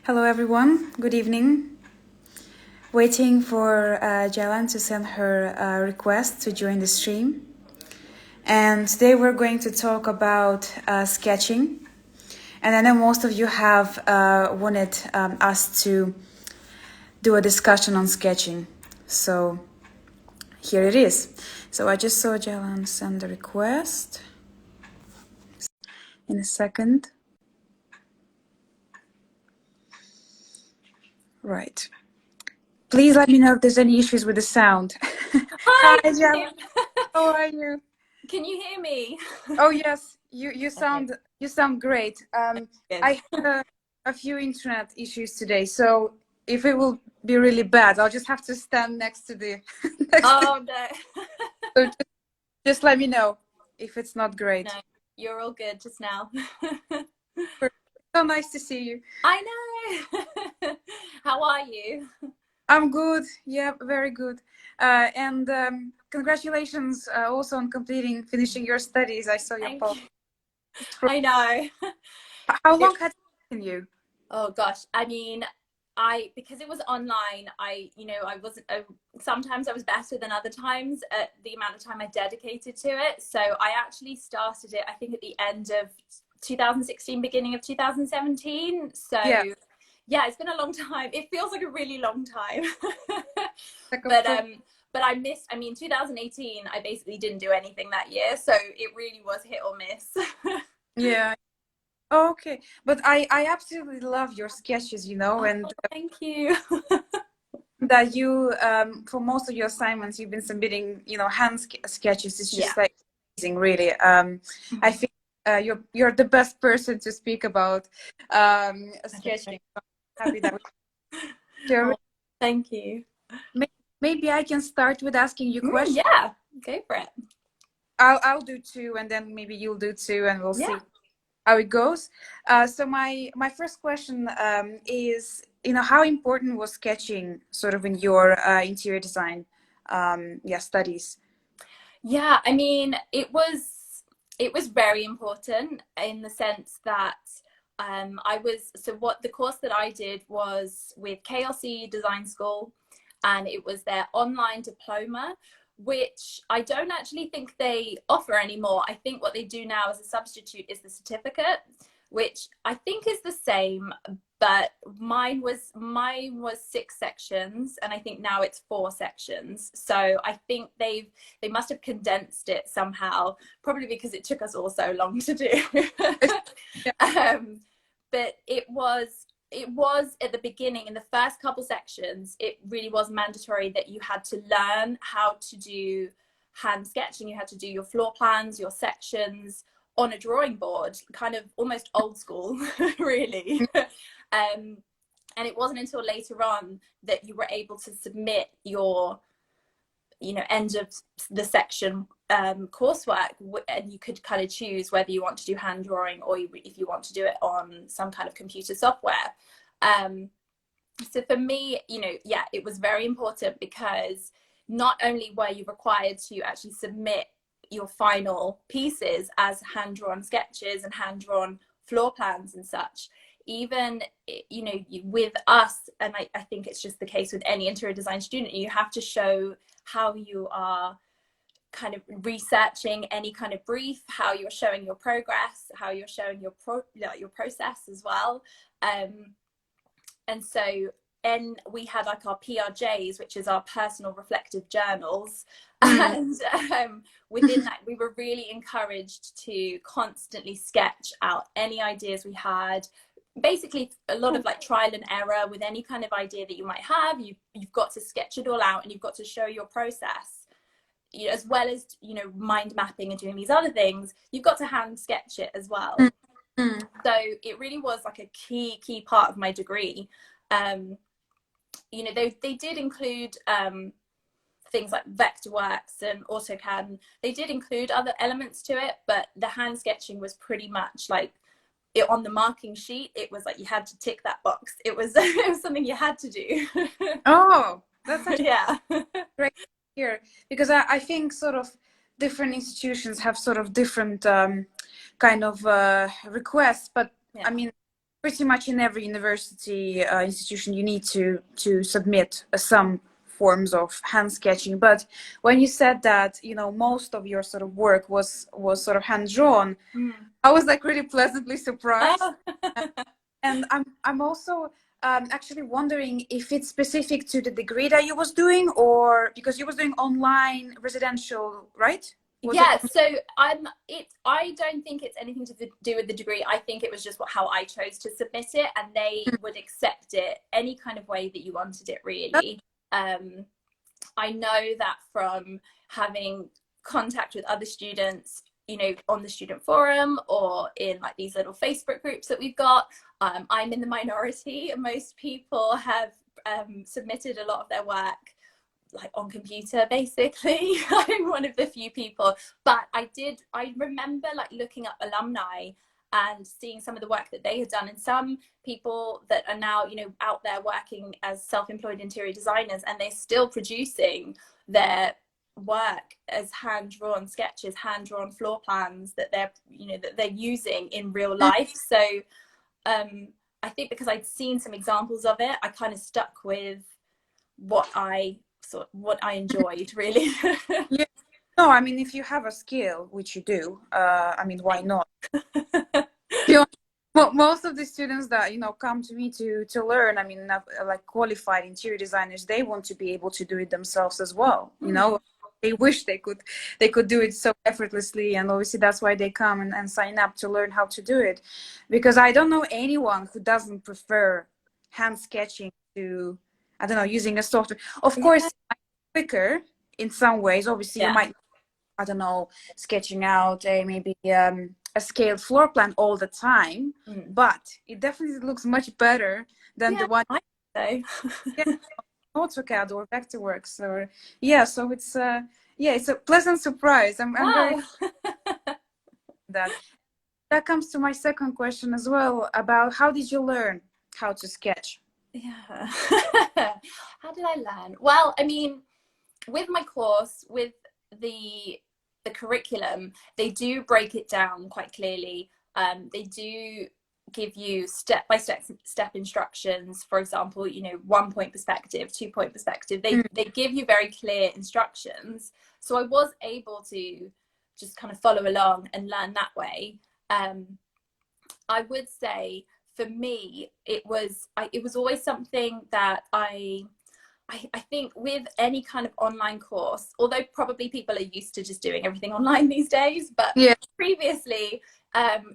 Hello everyone, good evening. Waiting for Jalan to send her request to join the stream. And today we're going to talk about sketching. And I know most of you have wanted us to do a discussion on sketching. So here it is. So I just saw Jalan send the request. In a second. Right. Please let me know if there's any issues with the sound. Hi, Hi, Jalan. How are you? can you hear me? Oh yes, you sound great. Good. I had a few internet issues today, so if it will be really bad, I'll just have to stand next to the Oh no. so just let me know if it's not great. No, you're all good just now. So nice to see you. I know. How are you? I'm good. Yeah, very good. And congratulations also on finishing your studies. I saw your Thank post. you. I know. How It, long had it taken you? oh gosh, I mean, because it was online, I wasn't sometimes I was better than other times at the amount of time I dedicated to it. So I actually started it, I think, at the end of 2016, beginning of 2017. So Yeah, yeah, it's been a long time. It feels like a really long time. like a but full. I missed, I mean, 2018 I basically didn't do anything that year, so it really was hit or miss. Yeah. Oh, okay, but I absolutely love your sketches, Oh, and thank you. that you for most of your assignments you've been submitting, hand sketches. It's Yeah. just like amazing, really. I think you're the best person to speak about sketching. So I'm happy that we share. Oh, thank you. Maybe I can start with asking you questions. Yeah, go for it. I'll do two, and then maybe you'll do two, and we'll Yeah. see how it goes. So my first question is, how important was sketching sort of in your interior design studies? Yeah, I mean, it was very important in the sense that I was so what the course that I did was with KLC Design School, and it was their online diploma, which I don't actually think they offer anymore. I think what they do now as a substitute is the certificate, which I think is the same, but mine was 6 sections, and I think now it's 4 sections. So I think they must have condensed it somehow, probably because it took us all so long to do. Yeah. But it was at the beginning, in the first couple sections, it really was mandatory that you had to learn how to do hand sketching. You had to do your floor plans, your sections on a drawing board, kind of almost old school, really. um, and it wasn't until later on that you were able to submit your end of the section coursework, and you could kind of choose whether you want to do hand drawing or if you want to do it on some kind of computer software. So for me, yeah, it was very important because not only were you required to actually submit your final pieces as hand drawn sketches and hand drawn floor plans and such, even with us, and I think it's just the case with any interior design student, you have to show how you are kind of researching any kind of brief, how you're showing your progress, how you're showing your process as well. And so and we had like our PRJs, which is our personal reflective journals. Mm. And within that, we were really encouraged to constantly sketch out any ideas we had. Basically, a lot of like trial and error with any kind of idea that you might have. You've got to sketch it all out, and you've got to show your process. As well as mind mapping and doing these other things, you've got to hand sketch it as well. Mm. So it really was like a key part of my degree. They did include things like Vectorworks and AutoCAD. They did include other elements to it, but the hand sketching was pretty much like it on the marking sheet. It was like you had to tick that box. It was it was something you had to do. Oh, that's actually Yeah. great to hear, because I think sort of different institutions have sort of different kind of requests, but Yeah. I mean, pretty much in every university institution you need to submit some forms of hand sketching. But when you said that, you know, most of your sort of work was sort of hand drawn, I was like really pleasantly surprised. Oh. And I'm also actually wondering if it's specific to the degree that you was doing, or because you was doing online residential, right? Was it Yeah, so I don't think it's anything to do with the degree. I think it was just how I chose to submit it, and they would accept it any kind of way that you wanted it, really. I know that from having contact with other students, you know, on the student forum or in like these little Facebook groups that we've got. I'm in the minority, and most people have submitted a lot of their work like on computer, basically. I'm one of the few people, but I remember like looking up alumni and seeing some of the work that they had done, and some people that are now, you know, out there working as self-employed interior designers, and they're still producing their work as hand-drawn sketches, hand-drawn floor plans that they're, you know, that they're using in real life. So I think because I'd seen some examples of it, I kind of stuck with what I enjoyed, really. Yeah. No, I mean, if you have a skill, which you do, I mean, why not? You know, most of the students that, you know, come to me to learn, I mean, like qualified interior designers, they want to be able to do it themselves as well. You know, they wish they could do it so effortlessly, and obviously that's why they come and sign up to learn how to do it. Because I don't know anyone who doesn't prefer hand sketching to, I don't know, using a software. Of course, quicker in some ways. Obviously, you Yeah. might, I don't know, sketching out a maybe a scaled floor plan all the time, but it definitely looks much better than the one I think yeah, AutoCAD or Vectorworks, or yeah. So it's yeah, it's a pleasant surprise. I'm very Wow. that that comes to my second question as well, about how did you learn how to sketch? Yeah. How did I learn? Well, I mean, with my course, with the curriculum, they do break it down quite clearly. They do give you step by step instructions. For example, you know, 1 point perspective, 2 point perspective. They give you very clear instructions. So I was able to just kind of follow along and learn that way. I would say for me, it was always something that I think with any kind of online course, although probably people are used to just doing everything online these days, but Yeah. previously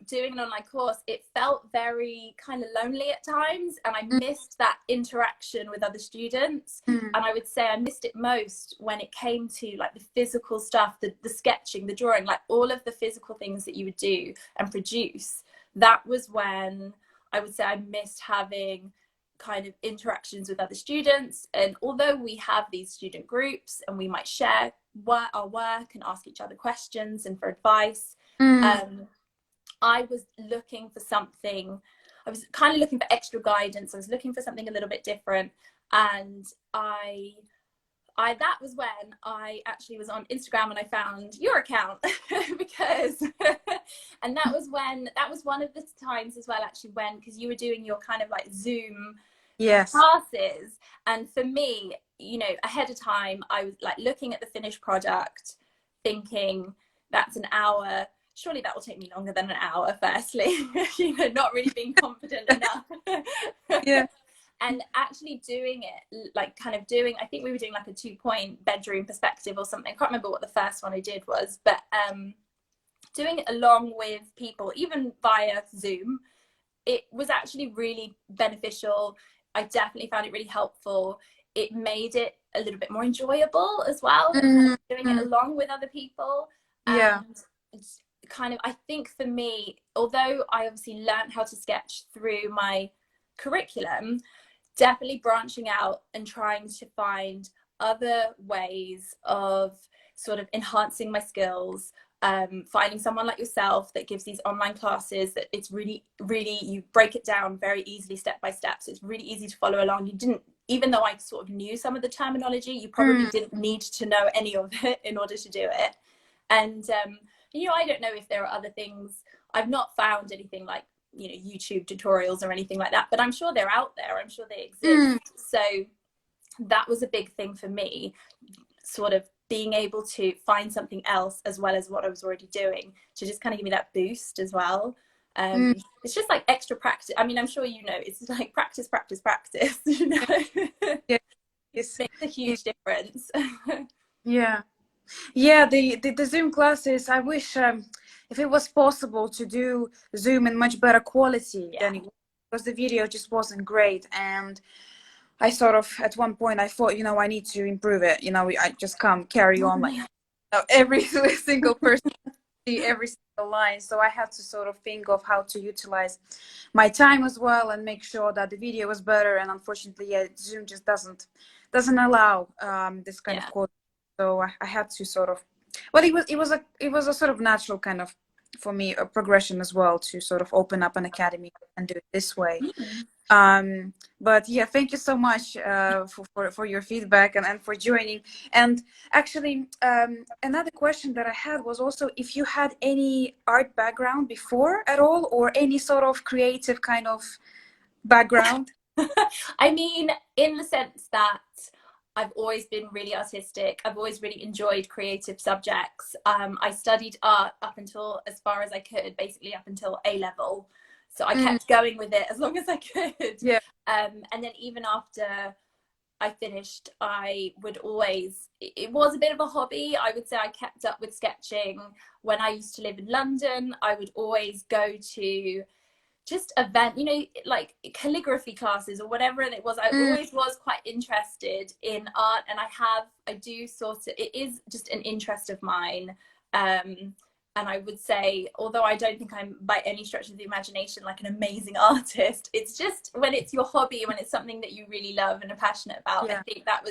doing an online course, it felt very kind of lonely at times, and I missed that interaction with other students. And I would say I missed it most when it came to like the physical stuff, the sketching, the drawing, like all of the physical things that you would do and produce. That was when I would say I missed having kind of interactions with other students. And although we have these student groups and we might share our work and ask each other questions and for advice, I was looking for something. I was kind of looking for extra guidance. I was looking for something a little bit different, and I that was when I actually was on Instagram and I found your account because and that was one of the times as well, actually, when, because you were doing your kind of like Zoom Yes. classes, and for me, you know, ahead of time I was like looking at the finished product thinking, that's an hour, surely that will take me longer than an hour, firstly. You know, not really being confident enough. Yeah. And actually doing it, like kind of doing, I think we were doing like a 2 point bedroom perspective or something. I can't remember what the first one I did was, but doing it along with people, even via Zoom, it was actually really beneficial. I definitely found it really helpful. It made it a little bit more enjoyable as well, doing it along with other people. Yeah. And it's kind of, I think for me, although I obviously learned how to sketch through my curriculum, definitely branching out and trying to find other ways of sort of enhancing my skills, finding someone like yourself that gives these online classes that it's really, really, you break it down very easily step by step, so it's really easy to follow along. You didn't, even though I sort of knew some of the terminology, you probably didn't need to know any of it in order to do it. And you know, I don't know if there are other things. I've not found anything like YouTube tutorials or anything like that, but I'm sure they're out there. I'm sure they exist. So that was a big thing for me, sort of being able to find something else as well as what I was already doing to just kind of give me that boost as well. It's just like extra practice. I mean, I'm sure it's like practice, practice, practice. Yeah. Makes a huge difference. Yeah. Yeah, the Zoom classes, I wish if it was possible to do Zoom in much better quality than it was, because the video just wasn't great. And I sort of, at one point, I thought, I need to improve it. I just can't carry on like every single person, see every single line. So I had to sort of think of how to utilize my time as well and make sure that the video was better. And unfortunately, yeah, Zoom just doesn't allow this kind of quality. So I had to sort of, well, it was a sort of natural kind of, for me, a progression as well to sort of open up an academy and do it this way. But yeah, thank you so much for your feedback and for joining. And actually, another question that I had was also if you had any art background before at all, or any sort of creative kind of background. I mean, in the sense that I've always been really artistic. I've always really enjoyed creative subjects. I studied art up until as far as I could, basically up until A level. So I kept going with it as long as I could. Yeah. And then even after I finished, I would always, it was a bit of a hobby. I would say I kept up with sketching. When I used to live in London, I would always go to just like calligraphy classes or whatever it was. I always was quite interested in art, and I do sort of, it is just an interest of mine. And I would say, although I don't think I'm by any stretch of the imagination like an amazing artist, it's just when it's your hobby, when it's something that you really love and are passionate about, I think that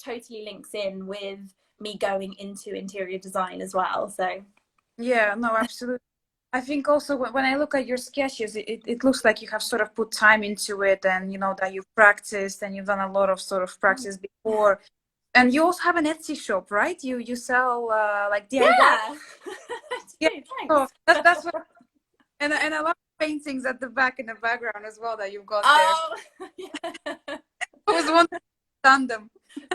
totally links in with me going into interior design as well. So yeah, no, absolutely. I think also when I look at your sketches, it looks like you have sort of put time into it, and that you've practiced and you've done a lot of sort of practice before. And you also have an Etsy shop, right? You sell like DIY. Yeah. So that's what, and I love paintings at the back in the background as well that you've got there. Yeah. I was wondering if you've done them.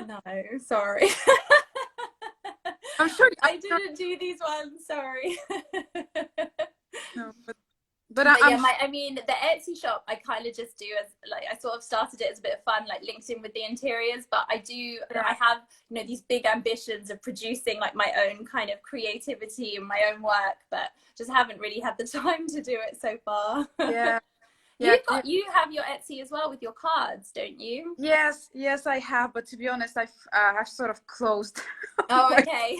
No, sorry. I'm sure I didn't do these ones. Sorry. No, but yeah, I mean, the Etsy shop, I kind of just do as like I sort of started it as a bit of fun, like linked in with the interiors. But I have these big ambitions of producing like my own kind of creativity and my own work, but just haven't really had the time to do it so far. Yeah. You have your Etsy as well with your cards, don't you? Yes, I have, but to be honest, I've sort of closed. Oh, okay.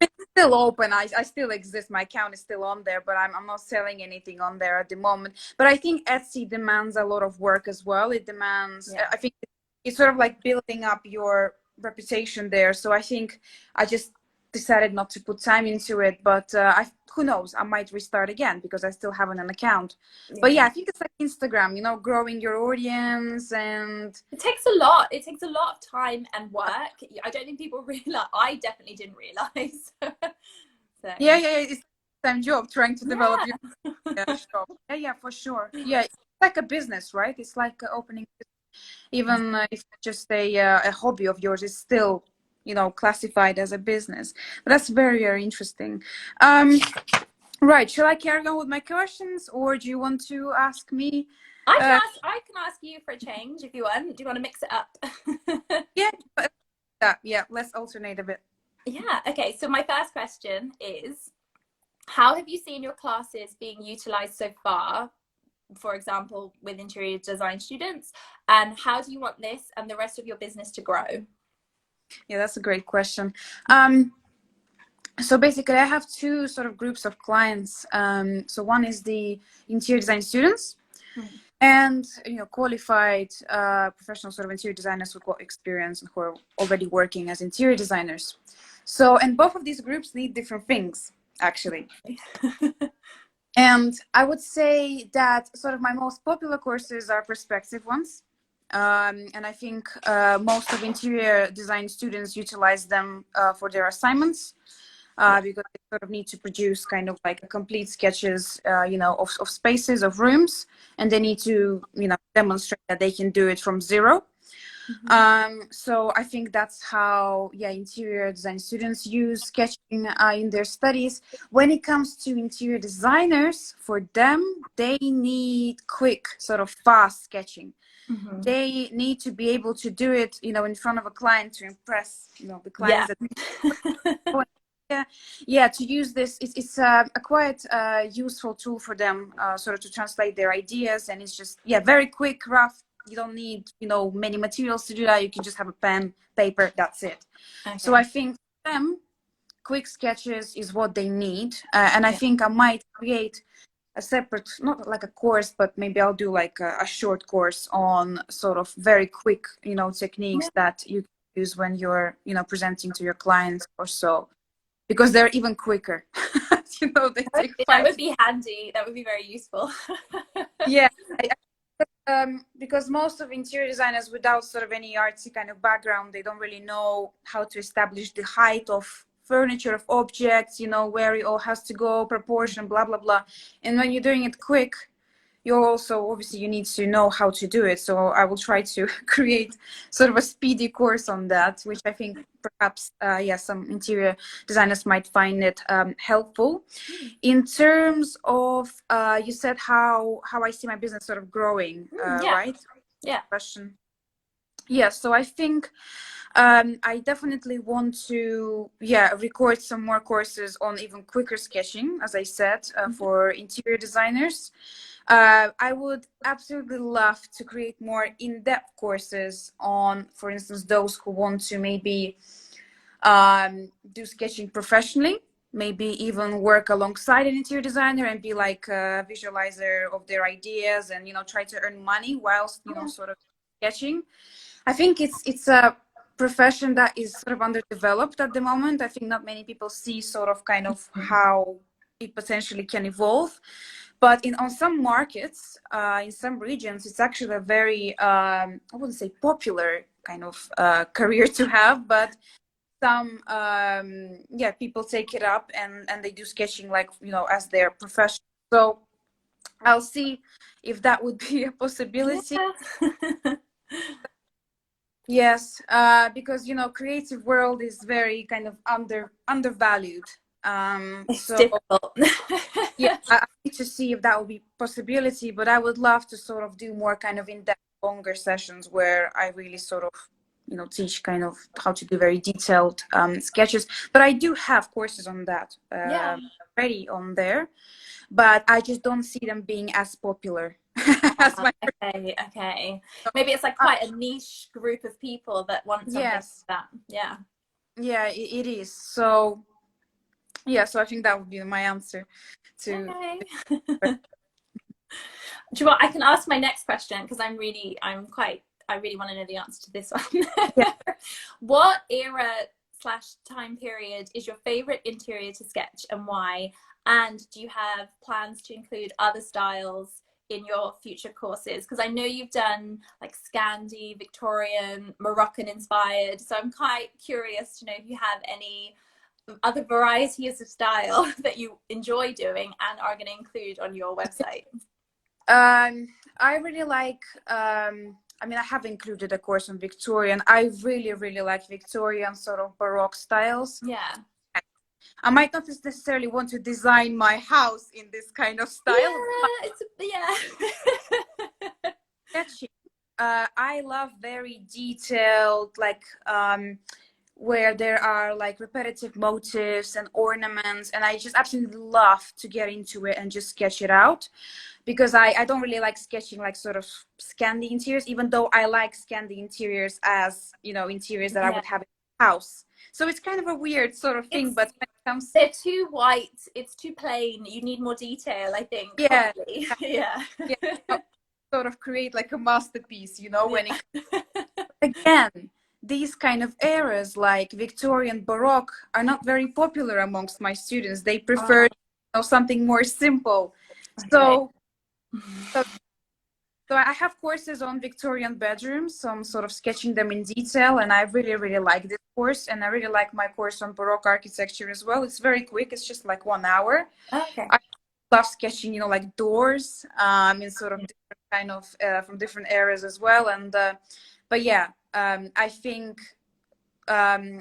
It's still open. I still exist. My account is still on there, but I'm not selling anything on there at the moment. But I think Etsy demands a lot of work as well. It demands, I think it's sort of like building up your reputation there. So I think I just decided not to put time into it, but who knows, I might restart again because I still have an account. But yeah, I think it's like Instagram, growing your audience, and it takes a lot of time and work. I don't think people realize. I definitely didn't realize. So. Yeah, it's a time job trying to develop your shop. Yeah, for sure. Yeah, it's like a business, right? It's like opening, even if it's just a hobby of yours, it's still classified as a business. But that's very, very interesting. Right, shall I carry on with my questions, or do you want to ask me? I can ask you for a change if you want. Do you want to mix it up? Yeah, let's alternate a bit. Yeah, okay, so my first question is, how have you seen your classes being utilized so far, for example with interior design students, and how do you want this and the rest of your business to grow? Yeah, that's a great question. So basically, I have two sort of groups of clients. So one is the interior design students, and qualified professional sort of interior designers who've got experience and who are already working as interior designers. So, and both of these groups need different things, actually. And I would say that sort of my most popular courses are perspective ones. And I think most of interior design students utilize them for their assignments. because they sort of need to produce kind of like a complete sketches, of spaces, of rooms, and they need to, demonstrate that they can do it from zero. So I think that's how, interior design students use sketching in their studies. When it comes to interior designers, for them, they need quick, sort of fast sketching. They need to be able to do it, in front of a client to impress, the clients. To use this, it's a quite useful tool for them, sort of to translate their ideas, and it's just very quick, rough. You don't need many materials to do that. You can just have a pen, paper, that's it. Okay. So I think for them, quick sketches is what they need, and I think I might create a separate, not like a course, but maybe I'll do like a short course on sort of very quick techniques that you can use when you're presenting to your clients or so, because they're even quicker. They take that would be handy. That would be very useful. Because most of interior designers without sort of any artsy kind of background, they don't really know how to establish the height of furniture, of objects, where it all has to go, proportion, blah, blah, blah. And when you're doing it quick, you're also, obviously, you need to know how to do it. So I will try to create sort of a speedy course on that, which I think perhaps, some interior designers might find it helpful. In terms of, you said how I see my business sort of growing, right? Yeah. Question. Yeah, so I think I definitely want to, record some more courses on even quicker sketching, as I said, for interior designers. I would absolutely love to create more in-depth courses on, for instance, those who want to maybe do sketching professionally, maybe even work alongside an interior designer and be like a visualizer of their ideas and, try to earn money whilst, sort of sketching. I think it's a profession that is sort of underdeveloped at the moment. I think not many people see sort of kind of how it potentially can evolve. But on some markets, in some regions, it's actually a very, I wouldn't say popular kind of career to have, but some, people take it up and they do sketching like, as their profession. So I'll see if that would be a possibility. Yeah. Yes, because, creative world is very kind of undervalued. It's so difficult. I need to see if that would be possibility, but I would love to sort of do more kind of in-depth, longer sessions where I really sort of, teach kind of how to do very detailed sketches. But I do have courses on that already on there, but I just don't see them being as popular. Okay. Maybe it's like quite a niche group of people that want something like that. Yeah, it is. So so I think that would be my answer to. Okay. Do you know what? I can ask my next question because I really want to know the answer to this one. What era/time period is your favorite interior to sketch and why? And do you have plans to include other styles in your future courses? Because I know you've done like Scandi, Victorian, Moroccan inspired. So I'm quite curious to know if you have any other varieties of style that you enjoy doing and are going to include on your website. I really like, I have included a course on Victorian. I really, really like Victorian sort of Baroque styles. Yeah. I might not necessarily want to design my house in this kind of style. Sketching. I love very detailed, like, where there are like repetitive motifs and ornaments, and I just absolutely love to get into it and just sketch it out, because I don't really like sketching like sort of Scandi interiors, even though I like Scandi interiors as, interiors that I would have in a house. So it's kind of a weird sort of thing, but when it comes, they're too white, it's too plain, you need more detail, I think. Yeah. Sort of create like a masterpiece, when it again, these kind of eras like Victorian Baroque are not very popular amongst my students. They prefer something more simple. So So I have courses on Victorian bedrooms, so I'm sort of sketching them in detail, and I really, really like this course, and I really like my course on Baroque architecture as well. It's very quick. It's just like 1 hour. Okay. I love sketching, like doors, in sort of different kind of from different areas as well. And but yeah, I think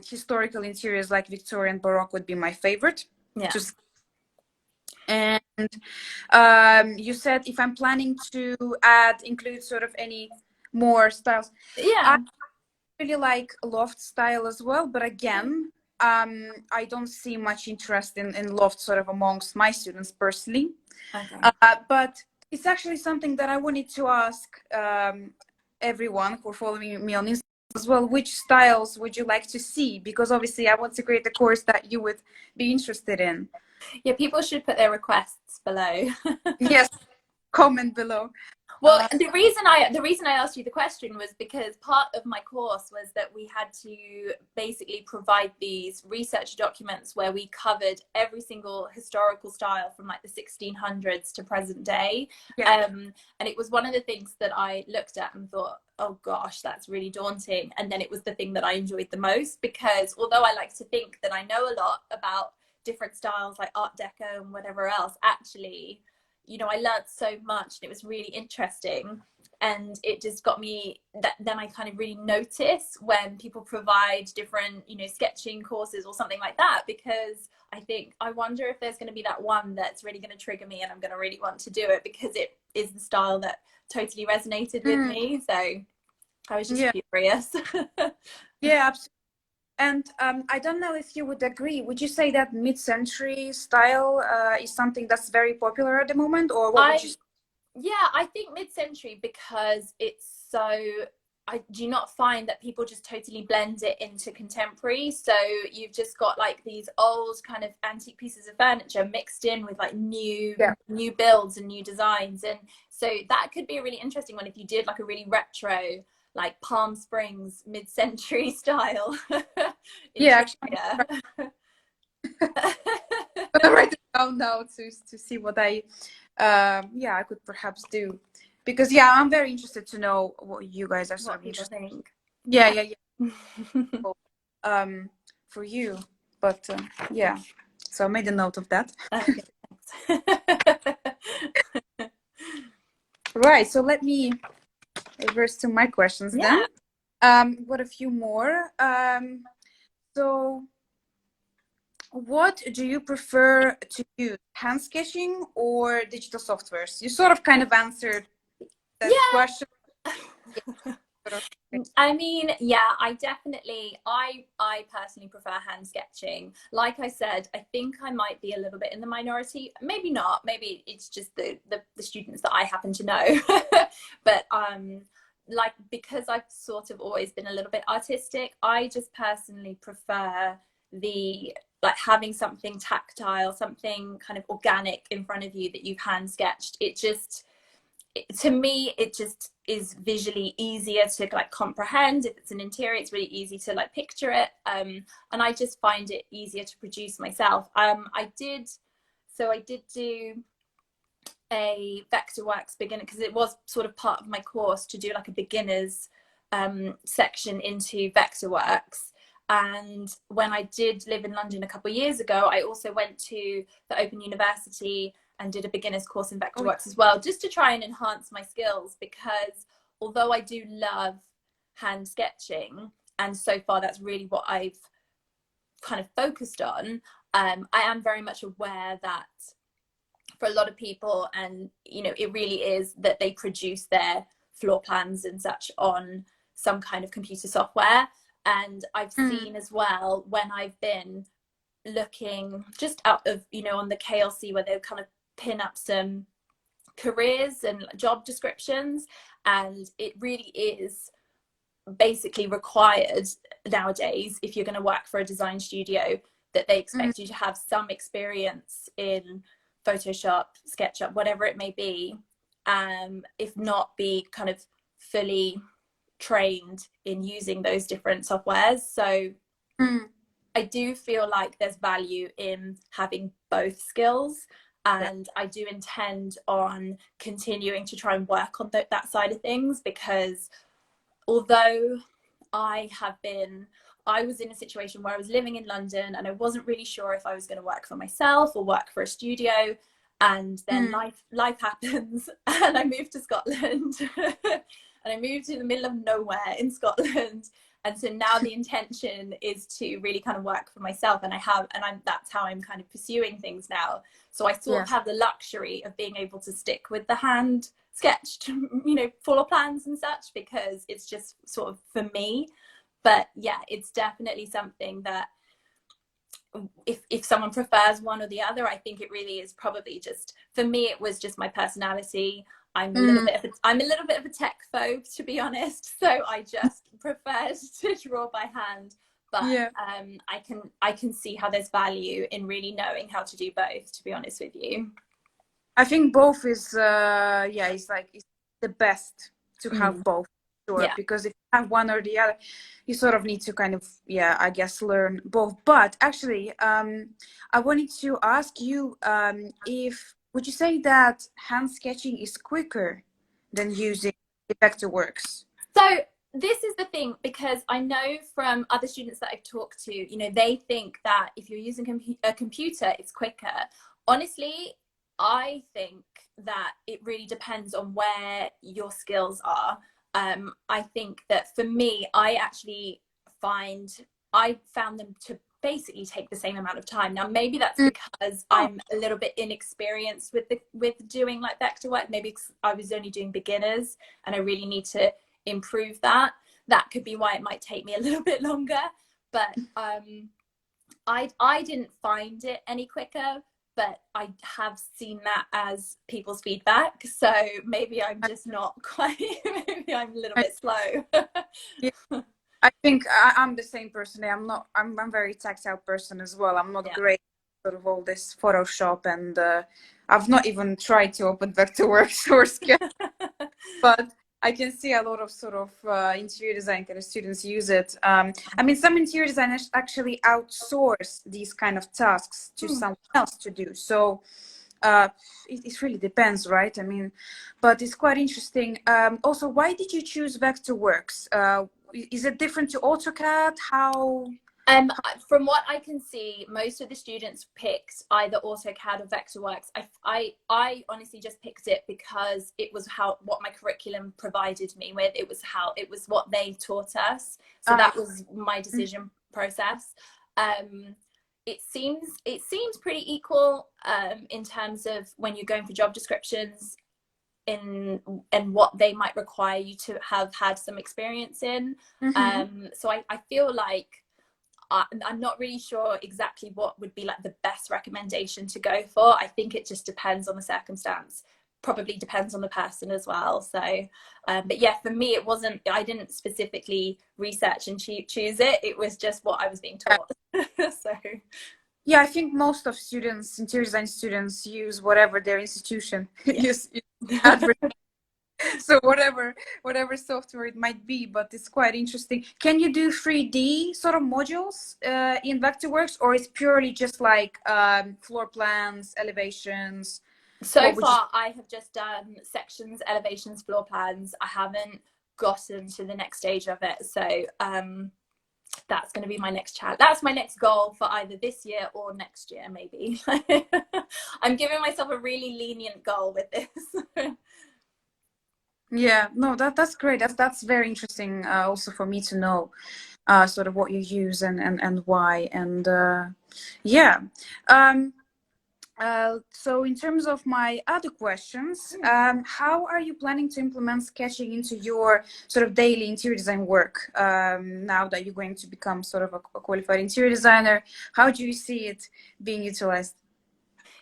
historical interiors like Victorian Baroque would be my favorite. Yeah. To and you said if I'm planning to include sort of any more styles. I Yeah. really like loft style as well, but again, I don't see much interest in loft sort of amongst my students personally. Okay. But it's actually something that I wanted to ask everyone who are following me on Instagram as well. Which styles would you like to see? Because obviously I want to create a course that you would be interested in. Yeah, people should put their requests below. Yes, comment below. Well, the reason I asked you the question was because part of my course was that we had to basically provide these research documents where we covered every single historical style from like the 1600s to present day. Yeah. And it was one of the things that I looked at and thought, oh gosh, that's really daunting. And then it was the thing that I enjoyed the most, because although I like to think that I know a lot about different styles like Art Deco and whatever else, actually, I learned so much and it was really interesting. And it just got me that then I kind of really notice when people provide different, sketching courses or something like that, because I think I wonder if there's going to be that one that's really going to trigger me and I'm going to really want to do it because it is the style that totally resonated with me. So I was just curious. Yeah, absolutely. And I don't know if you would agree. Would you say that mid-century style is something that's very popular at the moment, or what would you say? Yeah, I think mid-century, because it's so, I do not find that people just totally blend it into contemporary. So you've just got like these old kind of antique pieces of furniture mixed in with like new builds and new designs. And so that could be a really interesting one if you did like a really retro, like Palm Springs mid-century style Yeah, interior. actually, I'm gonna write it down now to see what I could perhaps do, because I'm very interested to know what you guys are sort What of people interested. think. Yeah. For you, but so I made a note of that. Okay, thanks. Right, so let me reverse to my questions then. Yeah. Got a few more. So what do you prefer to use, hand sketching or digital softwares? You sort of kind of answered that question. I mean, yeah, I personally prefer hand sketching. Like I said, I think I might be a little bit in the minority. Maybe not. Maybe it's just the students that I happen to know. But like, because I've sort of always been a little bit artistic, I just personally prefer the like having something tactile, something kind of organic in front of you that you've hand sketched. To me, it just is visually easier to like comprehend. If it's an interior, it's really easy to like picture it, and I just find it easier to produce myself. I did do a Vectorworks beginner, because it was sort of part of my course to do like a beginners section into Vectorworks. And when I did live in London a couple of years ago, I also went to the Open University and did a beginner's course in Vectorworks as well, just to try and enhance my skills, because although I do love hand sketching, and so far that's really what I've kind of focused on, I am very much aware that for a lot of people, and it really is that they produce their floor plans and such on some kind of computer software. And I've seen as well, when I've been looking just out of on the KLC, where they kind of pin up some careers and job descriptions, and it really is basically required nowadays, if you're going to work for a design studio, that they expect you to have some experience in Photoshop, SketchUp, whatever it may be, if not be kind of fully trained in using those different softwares. So I do feel like there's value in having both skills. Yeah. and I do intend on continuing to try and work on that side of things, because although I was in a situation where I was living in London and I wasn't really sure if I was going to work for myself or work for a studio. And then Mm. life happens, and I moved to Scotland. And I moved to the middle of nowhere in Scotland. And so now the intention is to really kind of work for myself, and that's how I'm kind of pursuing things now. So I sort of Yes. have the luxury of being able to stick with the hand sketched, floor plans and such, because it's just sort of for me. But yeah, it's definitely something that if someone prefers one or the other, I think it really is probably just, for me, it was just my personality. Mm. I'm a little bit of a tech phobe, to be honest. So I just preferred to draw by hand. But Yeah. I can see how there's value in really knowing how to do both, to be honest with you. I think both is yeah, it's the best to have Mm, both, sure, yeah. because if you have one or the other, you sort of need to kind of, yeah, I guess learn both. But actually, I wanted to ask you, if would you say that hand sketching is quicker than using Vectorworks? So this is the thing, because I know from other students that I've talked to, they think that if you're using a computer, it's quicker. Honestly, I think that it really depends on where your skills are. I think that for me, I found them to basically take the same amount of time. Now, maybe that's Mm. because Oh, I'm a little bit inexperienced with doing like vector work. Maybe I was only doing beginners, and I really need to improve that. That could be why it might take me a little bit longer. But I didn't find it any quicker, but I have seen that as people's feedback. So maybe I'm just not quite, maybe I'm a little I, bit slow. yeah, I think I'm the same person. I'm not. I'm a very tactile person as well. I'm not Yeah. great at sort of all this Photoshop, and I've not even tried to open Vectorworks or Sketch, but I can see a lot of sort of interior design kind of students use it. I mean, some interior designers actually outsource these kind of tasks to Hmm. someone else to do. So it really depends, right? I mean, but it's quite interesting. Also, why did you choose Vectorworks? Is it different to AutoCAD? How? From what I can see, most of the students picked either AutoCAD or Vectorworks. I honestly just picked it because it was what my curriculum provided me with. It was what they taught us. So I that was my decision process. Um, it seems pretty equal in terms of when you're going for job descriptions in and what they might require you to have had some experience in. mm-hmm. So I feel like I'm not really sure exactly what would be like the best recommendation to go for. I think it just depends on the circumstance. Probably depends on the person as well. So, but yeah, for me, it wasn't. I didn't specifically research and choose it. It was just what I was being taught. So, Yeah, I think most of students, interior design students, use whatever their institution yeah. use advert. So whatever software it might be, but it's quite interesting. Can you do 3D sort of modules in Vectorworks, or is purely just like floor plans, elevations? So What would you? far, I have just done sections, elevations, floor plans. I haven't gotten to the next stage of it. So, that's going to be my next challenge. That's my next goal for either this year or next year, maybe. I'm giving myself a really lenient goal with this. Yeah, no, that's great. That's very interesting. Also for me to know, sort of what you use and why, and yeah. Um, so in terms of my other questions, how are you planning to implement sketching into your sort of daily interior design work, now that you're going to become sort of a qualified interior designer? How do you see it being utilized?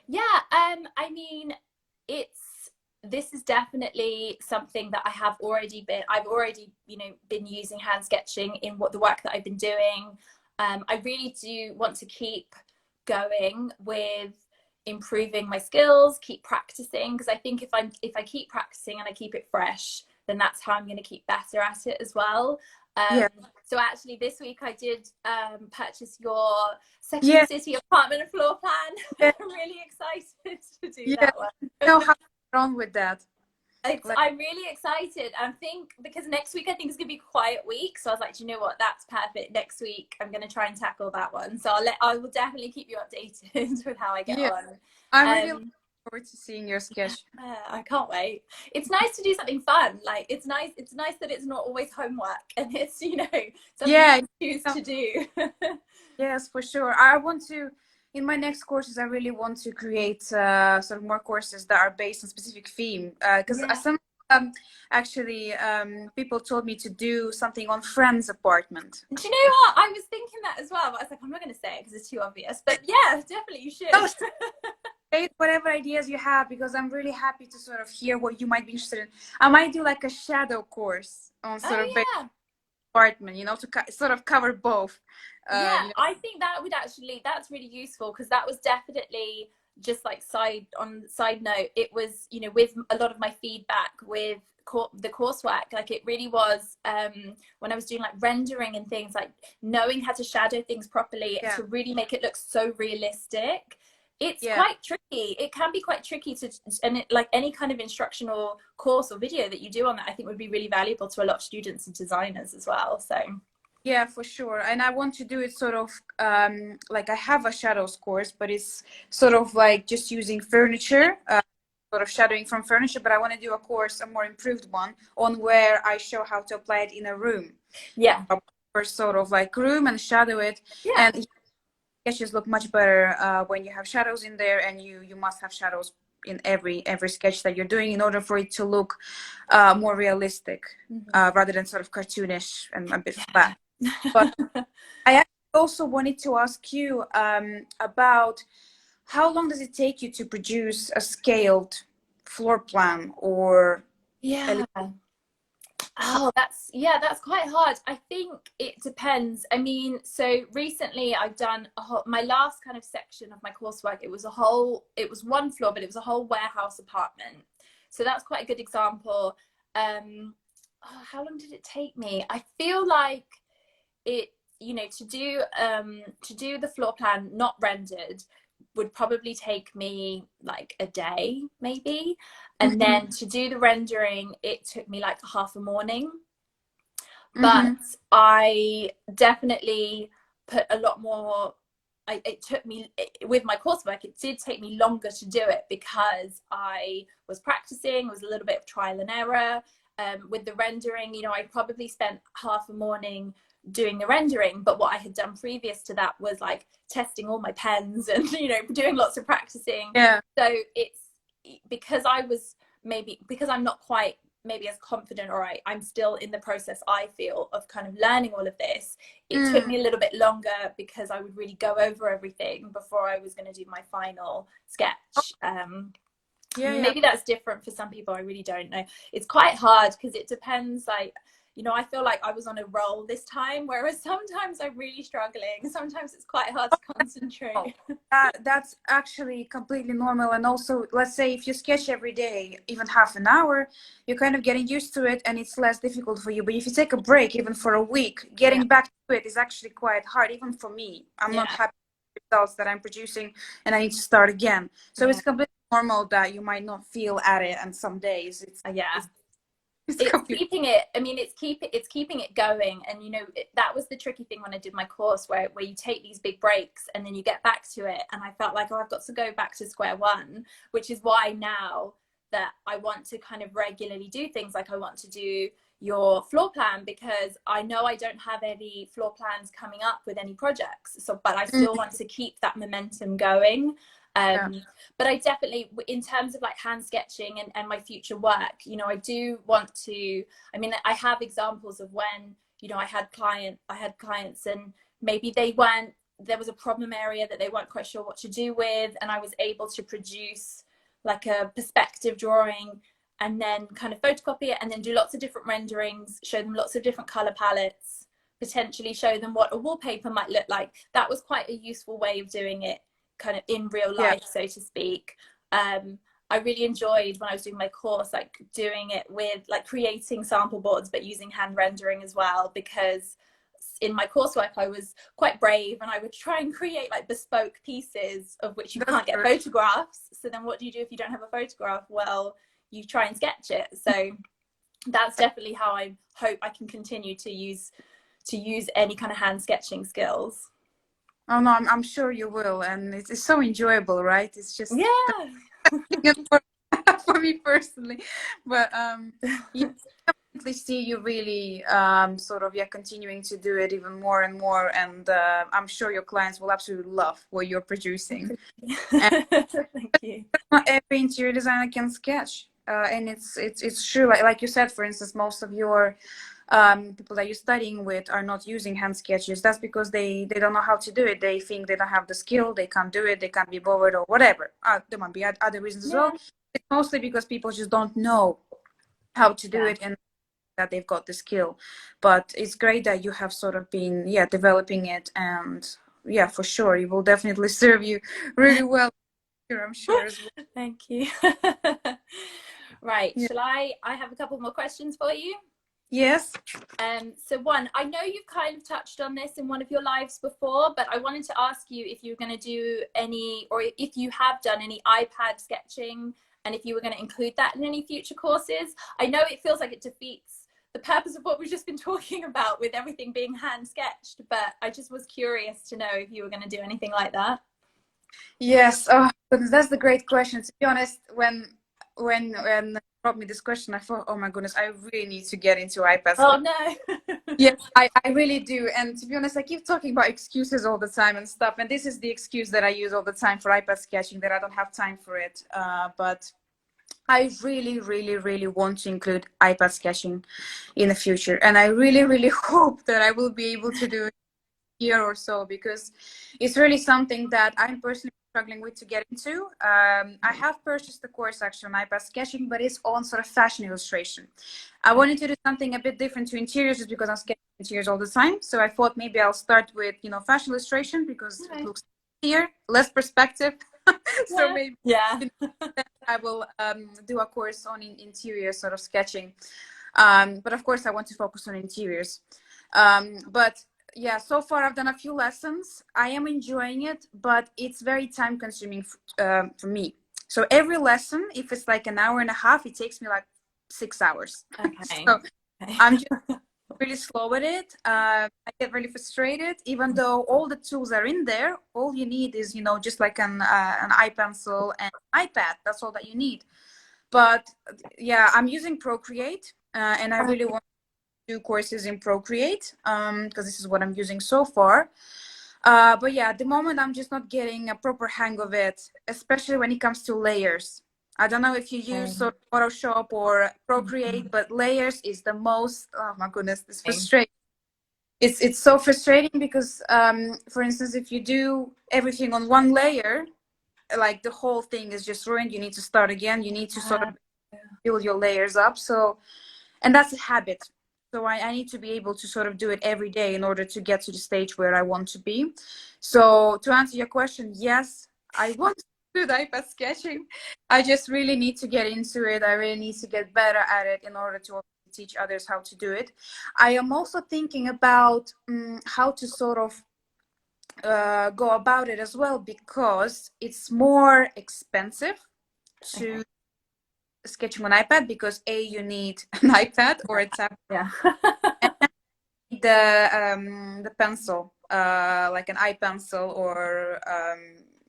Yeah, I mean, it's this is definitely something that I've already, been using hand sketching in what the work that I've been doing. I really do want to keep going with improving my skills, keep practicing, because I think if I keep practicing and I keep it fresh, then that's how I'm going to keep better at it as well. Yeah. So actually this week I did purchase your Section Yeah. City apartment and floor plan. Yeah. I'm really excited to do Yeah. that one. Know how to get on with that. Like, I'm really excited. I think because next week I think it's gonna be a quiet week. So I was like, do you know what? That's perfect. Next week I'm gonna try and tackle that one. So I will definitely keep you updated with how I get yeah, on. I'm really looking forward to seeing your sketch. I can't wait. It's nice to do something fun. Like it's nice. It's nice that it's not always homework and it's something Yeah. you choose to do. Yes, for sure. I want to, in my next courses, I really want to create sort of more courses that are based on specific theme. Because Yeah. some actually people told me to do something on friends' apartment. Do you know what? I was thinking that as well, but I was like, I'm not going to say it because it's too obvious. But yeah, definitely you should. No, say whatever ideas you have because I'm really happy to sort of hear what you might be interested in. I might do like a shadow course on sort of based Oh apartment, to sort of cover both. yeah, You know. I think that would that's really useful because that was definitely just like side note. It was with a lot of my feedback with the coursework, like it really was when I was doing like rendering and things, like knowing how to shadow things properly Yeah. to really make it look so realistic. It's Yeah. quite tricky. It can be quite tricky and like any kind of instructional course or video that you do on that, I think would be really valuable to a lot of students and designers as well. So Yeah, for sure. And I want to do it sort of like I have a shadows course, but it's sort of like just using furniture, sort of shadowing from furniture. But I want to do a course, a more improved one, on where I show how to apply it in a room. yeah, Or sort of like room and shadow it. yeah. And sketches look much better when you have shadows in there, and you must have shadows in every sketch that you're doing in order for it to look more realistic, rather than sort of cartoonish and a bit flat. But I also wanted to ask you about how long does it take you to produce a scaled floor plan or Yeah. Oh, that's quite hard. I think it depends. I mean, so recently I've done my last kind of section of my coursework. It was one floor, but it was a whole warehouse apartment. So that's quite a good example. How long did it take me? I feel like it, to do the floor plan not rendered would probably take me like a day maybe, and then to do the rendering it took me like half a morning. But I definitely put a lot more. It took me, with my coursework, it did take me longer to do it because I was practicing. It was a little bit of trial and error. With the rendering, I probably spent half a morning doing the rendering, but what I had done previous to that was like testing all my pens and doing lots of practicing. Yeah. So it's because I'm not quite maybe as confident, or I'm still in the process, I feel, of kind of learning all of this. It took me a little bit longer because I would really go over everything before I was going to do my final sketch. Maybe that's different for some people. I really don't know. It's quite hard because it depends. Like, I feel like I was on a roll this time, whereas sometimes I'm really struggling. Sometimes it's quite hard to concentrate. That's actually completely normal. And also, let's say if you sketch every day, even half an hour, you're kind of getting used to it and it's less difficult for you. But if you take a break, even for a week, getting back to it is actually quite hard, even for me. I'm not happy with the results that I'm producing and I need to start again. So it's completely normal that you might not feel at it, and some days it's keeping it. I mean, it's keeping it going. And that was the tricky thing when I did my course, where you take these big breaks and then you get back to it, and I felt like, I've got to go back to square one, which is why now that I want to kind of regularly do things like I want to do your floor plan, because I know I don't have any floor plans coming up with any projects, but I still want to keep that momentum going. But I definitely, in terms of like hand sketching and my future work, I do want to, I mean, I have examples of when, I had clients and maybe there was a problem area that they weren't quite sure what to do with. And I was able to produce like a perspective drawing and then kind of photocopy it and then do lots of different renderings, show them lots of different color palettes, potentially show them what a wallpaper might look like. That was quite a useful way of doing it, kind of in real life, so to speak. I really enjoyed when I was doing my course, like doing it with like creating sample boards, but using hand rendering as well, because in my coursework I was quite brave and I would try and create like bespoke pieces of which you That's can't get correct. photographs. So then what do you do if you don't have a photograph? Well, you try and sketch it. So that's definitely how I hope I can continue to use any kind of hand sketching skills. Oh no, I'm sure you will, and it's so enjoyable, right? It's just Yeah. for, for me personally, but yeah, definitely see you really sort of continuing to do it even more and more, and I'm sure your clients will absolutely love what you're producing. And Thank you. not every interior designer can sketch, and it's true. Like you said, for instance, most of your people that you're studying with are not using hand sketches. That's because they don't know how to do it. They think they don't have the skill, they can't do it, they can't be bothered or whatever. There might be other reasons as Yeah. well. It's mostly because people just don't know how to do Yeah. it and that they've got the skill. But it's great that you have sort of been developing it, and for sure it will definitely serve you really well here, I'm sure as well. Thank you. Right. Yeah. Shall I have a couple more questions for you? Yes. So one, I know you've kind of touched on this in one of your lives before, but I wanted to ask you if you were going to do any, or if you have done any iPad sketching, and if you were going to include that in any future courses. I know it feels like it defeats the purpose of what we've just been talking about with everything being hand sketched, but I just was curious to know if you were going to do anything like that. Yes. Oh, goodness, that's the great question. To be honest, when you brought me this question, I thought, oh my goodness, I really need to get into iPad Oh sketching. no. Yes, I really do. And to be honest, I keep talking about excuses all the time and stuff. And this is the excuse that I use all the time for iPad sketching, that I don't have time for it. But I really, really, really want to include iPad sketching in the future. And I really, really hope that I will be able to do it year or so, because it's really something that I'm personally struggling with to get into. I have purchased the course actually on iPad sketching, but it's on sort of fashion illustration. I wanted to do something a bit different to interiors just because I'm sketching interiors all the time. So I thought maybe I'll start with, fashion illustration because it Okay. looks easier, less perspective. So Yeah. maybe Yeah. I will do a course on interior sort of sketching. But of course, I want to focus on interiors. But yeah, so far I've done a few lessons. I am enjoying it, but it's very time consuming for me. So every lesson, if it's like an hour and a half, it takes me like 6 hours. Okay. So Okay. I'm just really slow at it. I get really frustrated, even though all the tools are in there. All you need is, just like an iPencil and iPad. That's all that you need. But yeah, I'm using Procreate, and I really want to do courses in Procreate because this is what I'm using so far. But yeah, at the moment, I'm just not getting a proper hang of it, especially when it comes to layers. I don't know if you use sort of Photoshop or Procreate, but layers is the most, oh my goodness, it's frustrating. It's so frustrating because, for instance, if you do everything on one layer, like the whole thing is just ruined. You need to start again. You need to sort of build your layers up. So, and that's a habit. So I need to be able to sort of do it every day in order to get to the stage where I want to be. So to answer your question, yes, I want to do the iPad sketching. I just really need to get into it. I really need to get better at it in order to teach others how to do it. I am also thinking about how to sort of go about it as well, because it's more expensive to sketching on iPad, because you need an iPad or a tablet. Yeah. The pencil, like an iPencil or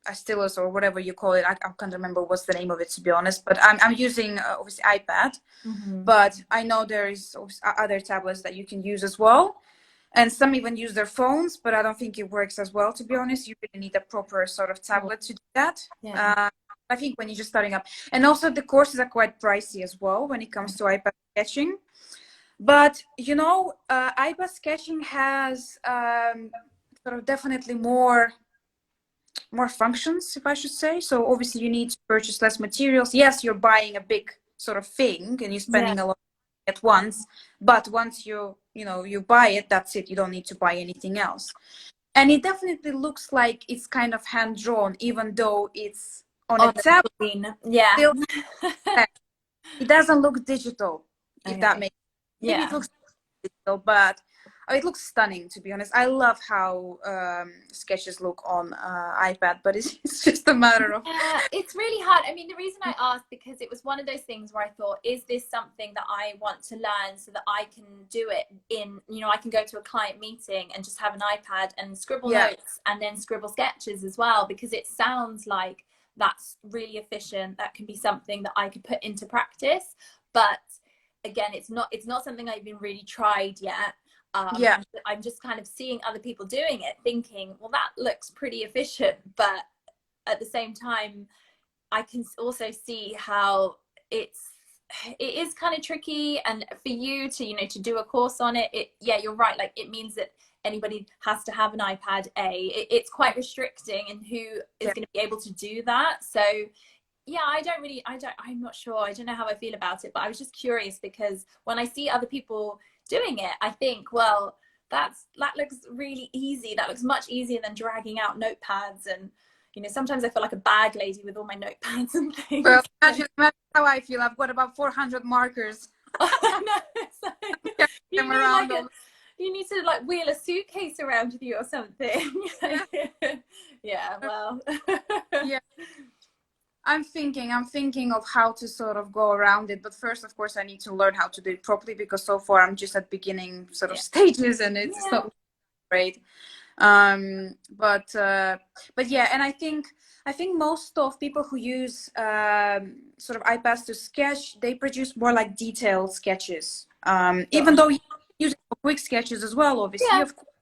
a stylus or whatever you call it. I can't remember what's the name of it, to be honest. But I'm using obviously iPad, but I know there is other tablets that you can use as well. And some even use their phones, but I don't think it works as well, to be honest. You really need a proper sort of tablet to do that. Yeah. I think when you're just starting up. And also the courses are quite pricey as well when it comes to iPad sketching. But, iPad sketching has sort of definitely more functions, if I should say. So obviously you need to purchase less materials. Yes, you're buying a big sort of thing and you're Yeah. spending a lot at once, but once you buy it, that's it. You don't need to buy anything else. And it definitely looks like it's kind of hand drawn, even though it's on a On the tablet, screen. Yeah. still it doesn't look digital, if that Okay. makes maybe it Yeah. looks digital, but it looks stunning, to be honest. I love how sketches look on iPad, but it's just a matter of Yeah, it's really hard. I mean, the reason I asked, because it was one of those things where I thought, is this something that I want to learn so that I can do it in, I can go to a client meeting and just have an iPad and scribble yeah, notes and then scribble sketches as well, because it sounds like that's really efficient. That can be something that I could put into practice. But again, it's not something I've even really tried yet. yeah, I'm just kind of seeing other people doing it, thinking, well, that looks pretty efficient, but at the same time, I can also see how it is kind of tricky, and for you to to do a course on it, yeah, you're right, like it means that anybody has to have an iPad. It's quite restricting in who is yeah, going to be able to do that. So yeah, I'm not sure, I don't know how I feel about it, but I was just curious because when I see other people doing it, I think, well, that looks really easy. That looks much easier than dragging out notepads, and sometimes I feel like a bag lady with all my notepads and well, things. imagine how I feel. I've got about 400 markers. No, it's like, you Them need around like all. you need to like wheel a suitcase around with you or something. Yeah, Yeah, well. yeah. I'm thinking of how to sort of go around it, but first, of course, I need to learn how to do it properly, because so far I'm just at beginning sort of Yeah. stages, and it's Yeah. not great. But yeah, and I think most of people who use sort of iPads to sketch, they produce more like detailed sketches. Even Sure. though you use it for quick sketches as well, obviously, Yeah. of course.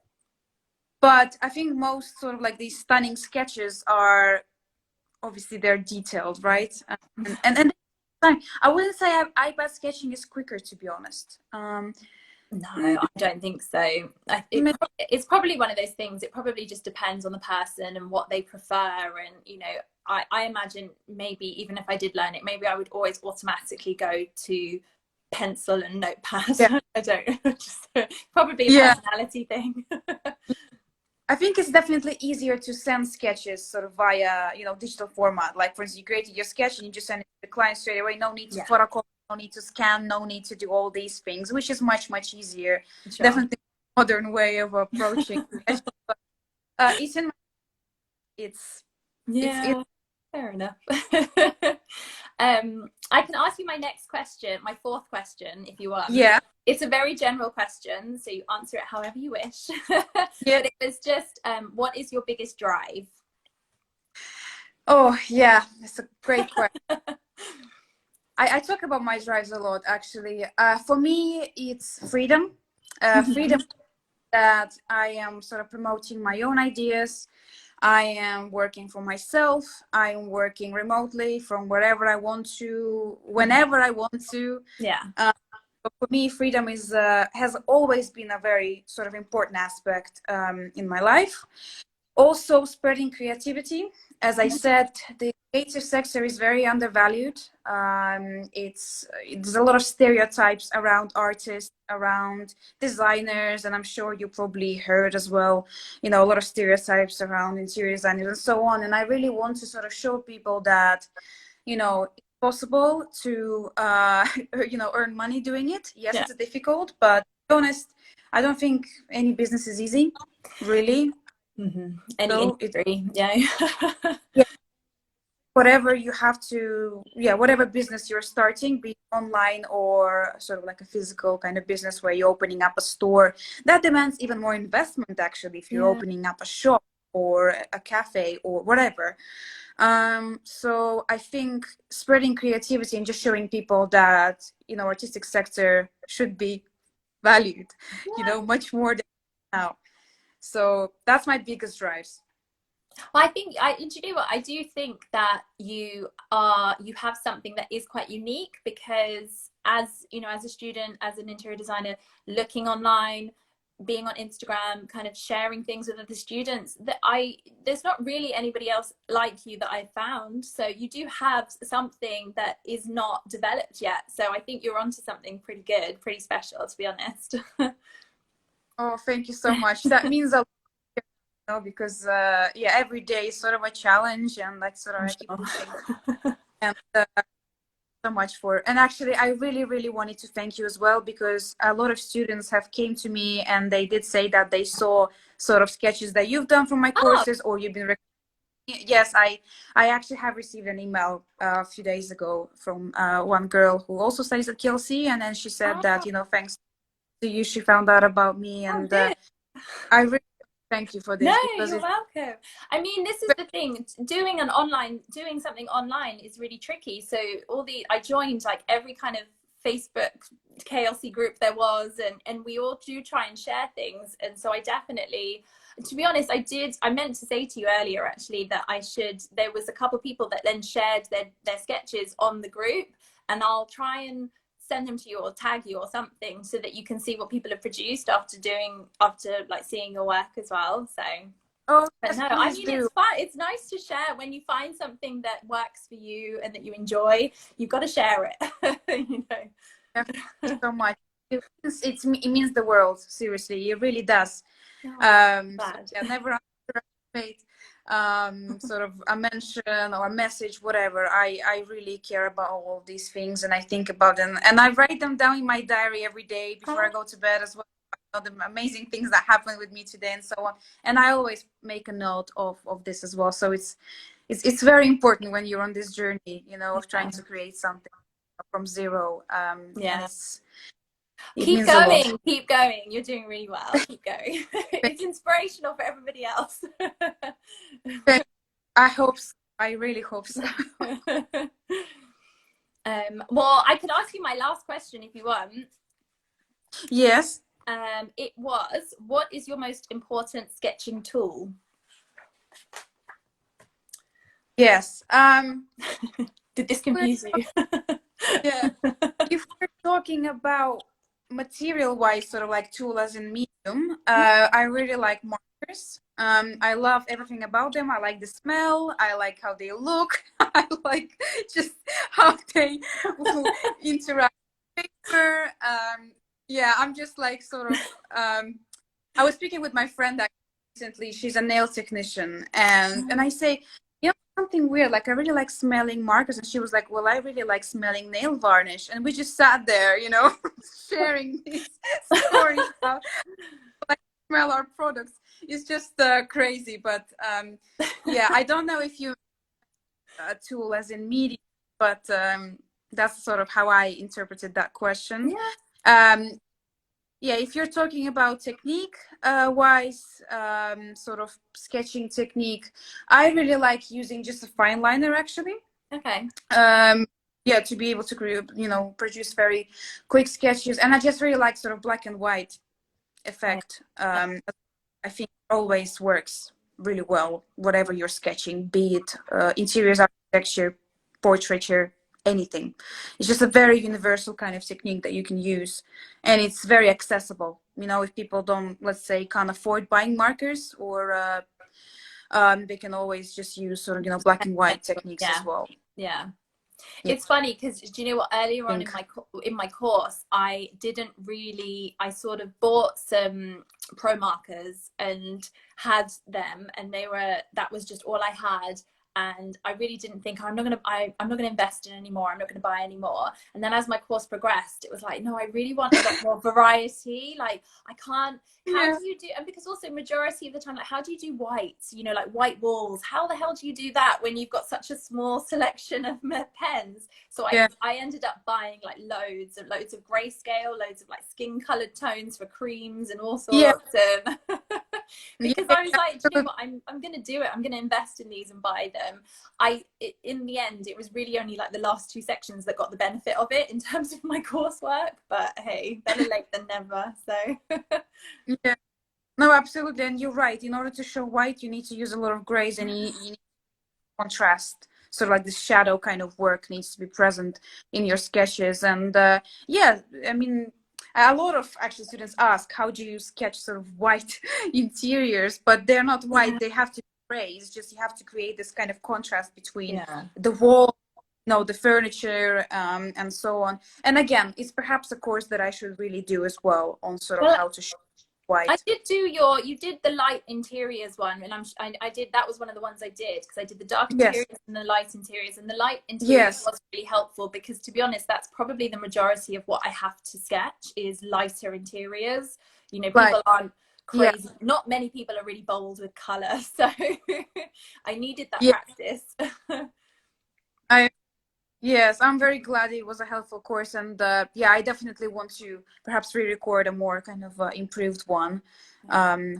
But I think most sort of like these stunning sketches are obviously they're detailed, right? And I wouldn't say iPad sketching is quicker, to be honest. No, I don't think so. It's probably one of those things. It probably just depends on the person and what they prefer. And, I imagine maybe even if I did learn it, maybe I would always automatically go to pencil and yeah, notepad. I don't just probably a yeah. personality thing. I think it's definitely easier to send sketches sort of via, digital format. Like, for instance, you created your sketch and you just send it to the client straight away. No need to Yeah, photocopy, no need to scan, no need to do all these things, which is much, much easier. sure. Definitely a modern way of approaching it. But, it's in my, it's Yeah, fair enough. I can ask you my next question, my fourth question, if you want. yeah, It's a very general question, so you answer it however you wish. yeah. But it was just, what is your biggest drive? Oh, yeah, that's a great question. I talk about my drives a lot, actually. For me, it's freedom. Freedom that I am sort of promoting my own ideas. I am working for myself. I am working remotely from wherever I want to, whenever I want to. Yeah. But for me, freedom is has always been a very sort of important aspect in my life. Also, spreading creativity. As I said, the creative sector is very undervalued. There's a lot of stereotypes around artists, around designers, and I'm sure you probably heard as well, a lot of stereotypes around interior designers and so on. And I really want to sort of show people that, it's possible to, earn money doing it. Yes, Yeah. it's difficult, but to be honest, I don't think any business is easy, really. Any So it, industry, yeah. yeah, whatever you have to, yeah, whatever business you're starting, be it online or sort of like a physical kind of business where you're opening up a store, that demands even more investment, actually, if you're Yeah. opening up a shop or a cafe or whatever. So I think spreading creativity and just showing people that, artistic sector should be valued, much more than now. So that's my biggest drives. Well, do you know what? I do think that you have something that is quite unique, because as a student, as an interior designer, looking online, being on Instagram, kind of sharing things with other students, there's not really anybody else like you that I've found. So you do have something that is not developed yet. So I think you're onto something pretty good, pretty special, to be honest. Oh, thank you so much. That means a lot. know, because yeah, every day is sort of a challenge, and like sort of I'm I keep pushing. sure. And so much for, and actually I really wanted to thank you as well, because a lot of students have came to me and they did say that they saw sort of sketches that you've done from my Oh, courses, or you've been yes, I actually have received an email a few days ago from one girl who also studies at KLC, and then she said that, oh, you know, thanks to you, she found out about me, oh, and good. I really thank you for No, this, because you're it's welcome. I mean, this is the thing. Doing something online is really tricky. So I joined like every kind of Facebook KLC group there was, and we all do try and share things. And so I definitely, to be honest, I meant to say to you earlier actually that there was a couple of people that then shared their sketches on the group, and I'll try and send them to you or tag you or something so that you can see what people have produced after like seeing your work as well. So oh but yes, no, I please mean, do. it's fun. It's nice to share when you find something that works for you and that you enjoy. You've got to share it. You Yeah, thank you know. so much. It means the world, seriously, it really does. Oh, So glad. yeah, never underestimate sort of a mention or a message, whatever. I really care about all of these things, and I think about them, and I write them down in my diary every day before I Oh, go to bed as well. The amazing things that happened with me today and so on, and I always make a note of this as well. So it's very important when you're on this journey, you know, of trying yeah. to create something from zero, and Yeah. it means a lot. Keep going. You're doing really well. Keep going. It's inspirational for everybody else. I hope so. I really hope so. Well, I could ask you my last question if you want. Yes. It was, what is your most important sketching tool? Yes. Did this We're, confuse you? yeah. If we're talking about material-wise, sort of like tool as in medium, I really like markers. I love everything about them. I like the smell. I like how they look. I like just how they interact with paper. Yeah, I'm just like sort of. I was speaking with my friend that recently. She's a nail technician, and I say, you know, something weird. Like I really like smelling markers, and she was like, well, I really like smelling nail varnish, and we just sat there, you know, sharing these stories about like smell our products. It's just crazy, but yeah, I don't know if you a tool as in media, but that's sort of how I interpreted that question. Yeah. Um, yeah, if you're talking about technique wise, sort of sketching technique, I really like using just a fine liner actually. Okay. Um, yeah, to be able to create, you know, produce very quick sketches, and I just really like sort of black and white Right. effect. Yeah. I think it always works really well, whatever you're sketching, be it interiors architecture, portraiture, anything. It's just a very universal kind of technique that you can use, and it's very accessible. You know, if people don't, let's say, can't afford buying markers, or they can always just use sort of, you know, black and white techniques as Yeah. well. Yeah. Yeah, It's funny because do you know what? Earlier I on think. in my course, I didn't really. I sort of bought some pro markers and had them, and that was just all I had. And I really didn't think I'm not gonna invest in any more. I'm not gonna buy any more. And then as my course progressed, it was like, no, I really want a lot more variety. Like I can't. How Yeah, do you do? And because also majority of the time, like how do you do whites? You know, like white walls. How the hell do you do that when you've got such a small selection of pens? So yeah, I ended up buying like loads of grayscale, loads of like skin colored tones for creams and all yeah, sorts. yeah, Because yeah, I was like, do you know absolutely. what? I'm gonna do it. I'm gonna invest in these and buy them. In the end, it was really only like the last two sections that got the benefit of it in terms of my coursework. But hey, better late than never. So Yeah. No, absolutely, and you're right. In order to show white, you need to use a lot of grays, and you need contrast. So like the shadow kind of work needs to be present in your sketches. And yeah, I mean, a lot of actually students ask, how do you sketch sort of white interiors? But they're not yeah, white; they have to be gray. It's just you have to create this kind of contrast between yeah. the wall, you know, the furniture, and so on. And again, it's perhaps a course that I should really do as well on sort of Well, how to show. I white. did do you did the light interiors one, and I did, that was one of the ones I did, because I did the dark Yes, interiors and the light interiors, and the light interiors yes, was really helpful because, to be honest, that's probably the majority of what I have to sketch is lighter interiors. You know, like people aren't yeah, crazy. Not many people are really bold with color, so I needed that yeah. practice. I Yes, I'm very glad it was a helpful course, and yeah, I definitely want to perhaps re-record a more kind of improved one,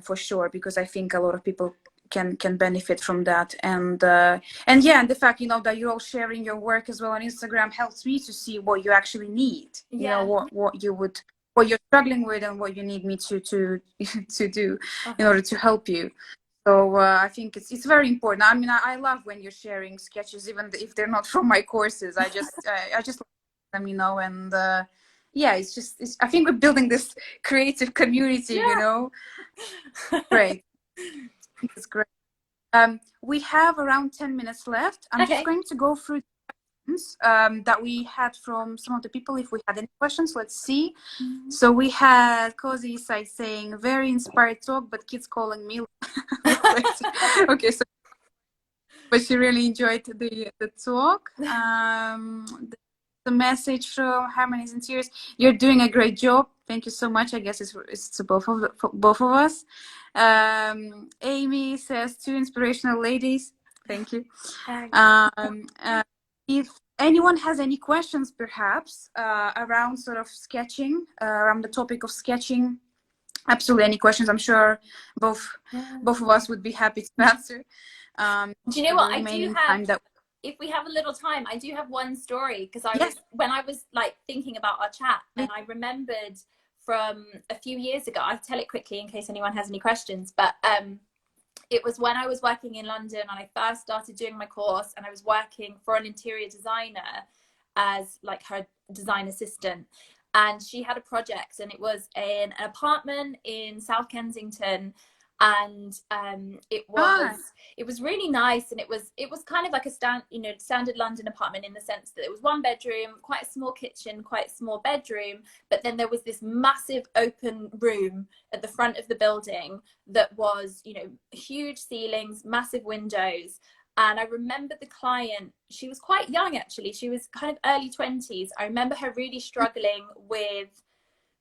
for sure, because I think a lot of people can benefit from that, and yeah, and the fact that you're all sharing your work as well on Instagram helps me to see what you actually need, Yeah. what you're struggling with and what you need me to to do in Uh-huh. order to help you. So I think it's very important. I mean, I love when you're sharing sketches, even if they're not from my courses. I just like them, and yeah, I think we're building this creative community, Great, it's great. We have around 10 minutes left. I'm just Okay. going to go through questions that we had from some of the people. If we had any questions, let's see. So we had Cozy Side saying, very inspired talk, but kids calling me. Okay, so but she really enjoyed the talk. The message from Harmonies and Tears: you're doing a great job. Thank you so much. I guess it's to both of us. Amy says, two inspirational ladies. Thank you. Thanks. If anyone has any questions, perhaps around sort of sketching, around the topic of sketching, absolutely any questions, I'm sure both of us would be happy to answer. Do you know The what I do remaining have? time that If we have a little time, I do have one story, because yes, when I was like thinking about our chat, and I remembered from a few years ago. I'll tell it quickly in case anyone has any questions, but it was when I was working in London and I first started doing my course, and I was working for an interior designer as like her design assistant. And she had a project, and it was an apartment in South Kensington, and ah, it was really nice, and it was kind of like a standard London apartment, in the sense that it was one bedroom, quite a small kitchen, quite a small bedroom, but then there was this massive open room at the front of the building that was, huge ceilings, massive windows. And I remember the client, she was quite young actually, she was kind of early 20s. I remember her really struggling with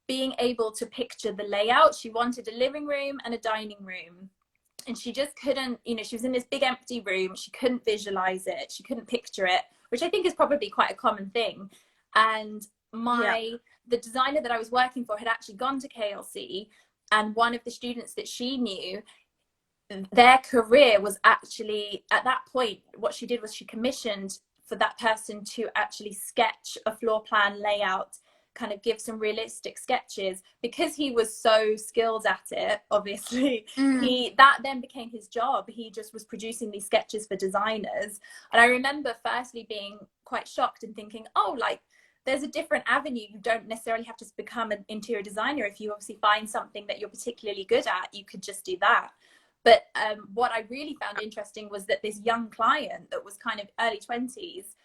being able to picture the layout. She wanted a living room and a dining room, and she just couldn't, she was in this big empty room, she couldn't visualize it, she couldn't picture it, which I think is probably quite a common thing. And yeah, the designer that I was working for had actually gone to KLC, and one of the students that she knew, their career was actually, at that point, what she did was she commissioned for that person to actually sketch a floor plan layout, kind of give some realistic sketches, because he was so skilled at it. Obviously, mm, that then became his job. He just was producing these sketches for designers. And I remember firstly being quite shocked and thinking, oh, like, there's a different avenue. You don't necessarily have to become an interior designer. If you obviously find something that you're particularly good at, you could just do that. But what I really found interesting was that this young client that was kind of early 20s,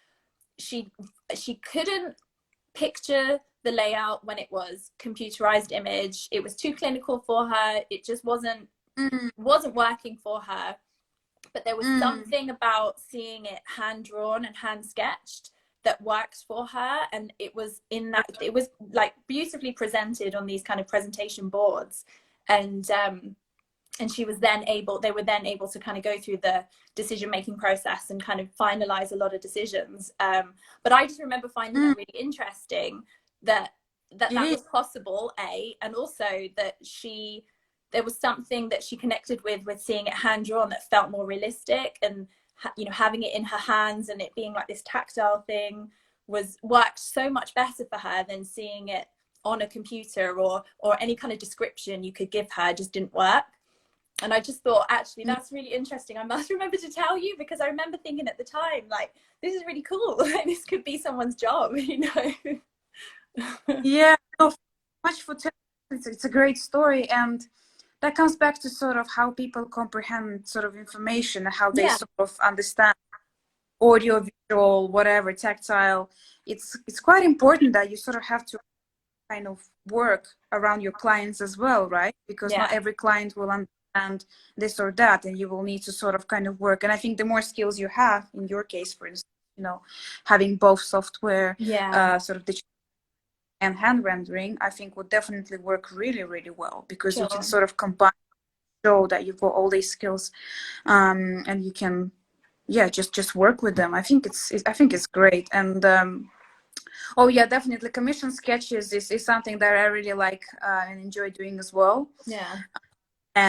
she couldn't picture the layout when it was computerized image. It was too clinical for her. It just wasn't mm, working for her. But there was mm, something about seeing it hand drawn and hand sketched that worked for her, and it was like beautifully presented on these kind of presentation boards. And she was then they were then able to kind of go through the decision making process and kind of finalize a lot of decisions. But I just remember finding mm, that really interesting, that it is. was possible, and also that there was something that she connected with seeing it hand drawn, that felt more realistic, and having it in her hands and it being like this tactile thing worked so much better for her than seeing it on a computer, or any kind of description you could give her just didn't work. And I just thought, actually, Mm, that's really interesting. I must remember to tell you, because I remember thinking at the time, like, this is really cool. This could be someone's job, yeah, no, much for telling. It's a great story, and that comes back to sort of how people comprehend sort of information, how they Yeah. sort of understand audio, visual, whatever, tactile. It's quite important that you sort of have to kind of work around your clients as well, right? Because not every client will understand this or that, and you will need to sort of kind of work. And I think the more skills you have, in your case, for instance, you know, having both software, sort of digital and hand rendering, I think would definitely work really, really well, because you can sort of combine, show that you've got all these skills, and you can, just work with them. I think it's great. And oh yeah, definitely commission sketches is something that I really like and enjoy doing as well. Yeah.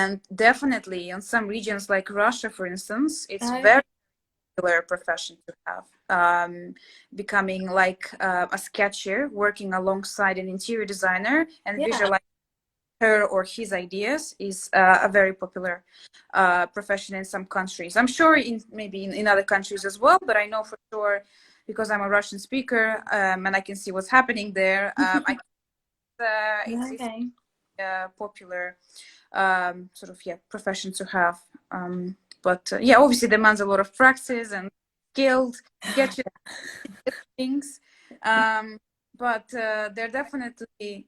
And definitely in some regions like Russia, for instance, it's very popular profession to have. Becoming like a sketcher, working alongside an interior designer and visualizing her or his ideas is a very popular profession in some countries. I'm sure maybe in other countries as well, but I know for sure, because I'm a Russian speaker, and I can see what's happening there. It's a popular sort of profession to have. But obviously demands a lot of practice and skilled sketches things. But they're definitely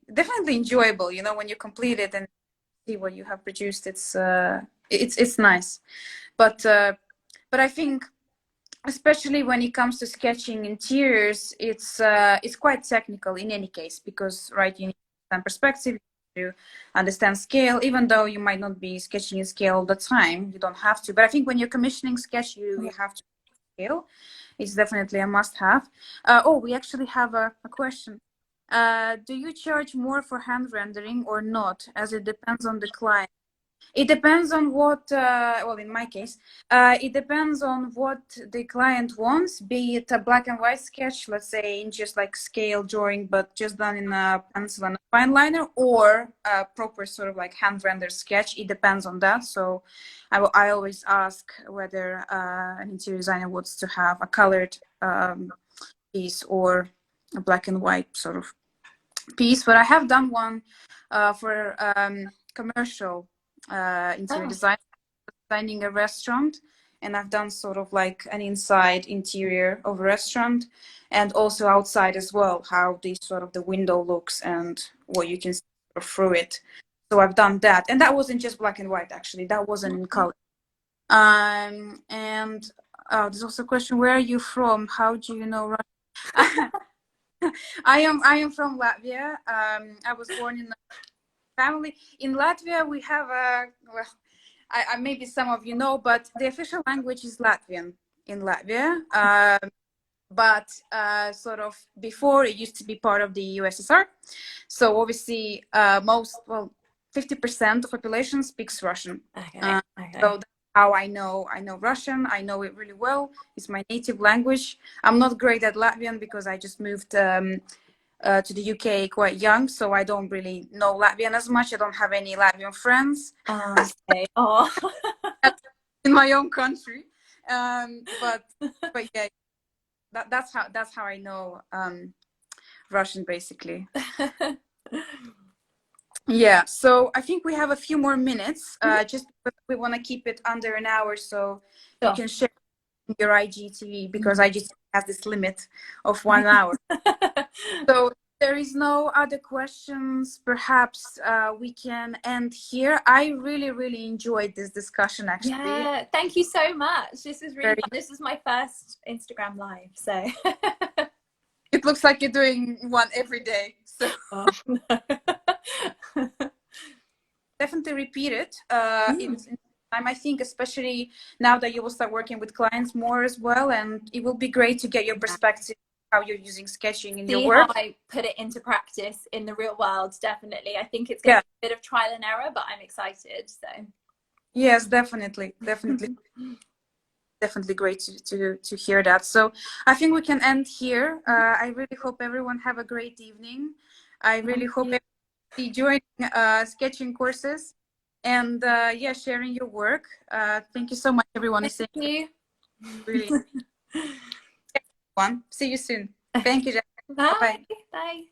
enjoyable, you know, when you complete it and see what you have produced. It's nice. But I think, especially when it comes to sketching interiors, it's quite technical in any case, because right, you need to understand perspective, to understand scale. Even though you might not be sketching in scale all the time, you don't have to. But I think when you're commissioning sketch, you have to scale. It's definitely a must-have. We actually have a question. Do you charge more for hand rendering or not, as it depends on the client? It depends on what, well, in my case, it depends on what the client wants, be it a black and white sketch, let's say in just like scale drawing, but just done in a pencil and a fine liner, or a proper sort of like hand rendered sketch. It depends on that. So I always ask whether an interior designer wants to have a colored piece or a black and white sort of piece. But I have done one for commercial interior designing a restaurant, and I've done sort of like an inside interior of a restaurant, and also outside as well, how the sort of the window looks and what you can see through it. So I've done that, and that wasn't just black and white, actually. That wasn't in color. And there's also a question: where are you from? How do you know Russia? I am from Latvia. I was born in a family in Latvia. We have a maybe some of you know, but the official language is Latvian in Latvia. But sort of before, it used to be part of the USSR. So obviously, 50% of population speaks Russian. So that's how I know Russian. I know it really well. It's my native language. I'm not great at Latvian because I just moved to the UK quite young, so I don't really know Latvian as much. I don't have any Latvian friends. In my own country. But yeah, that's how I know Russian, basically. Yeah, so I think we have a few more minutes, just because we want to keep it under an hour, so you can share your IGTV, because IGTV has this limit of 1 hour. So if there is no other questions, perhaps we can end here. I really enjoyed this discussion, actually. Yeah, thank you so much. This is really fun. This is my first Instagram live, so it looks like you're doing one every day. So definitely repeat it in time. I think especially now that you will start working with clients more as well, and it will be great to get your perspective how you're using sketching in your work. How I put it into practice in the real world. Definitely, I think it's going to be a bit of trial and error, but I'm excited. So yes, definitely great to hear that. So I think we can end here. I really hope everyone have a great evening. I really hope everybody joining sketching courses, and sharing your work. Thank you so much, everyone. Thank you. Really. See you soon. Thank you, Jack. Bye. Bye.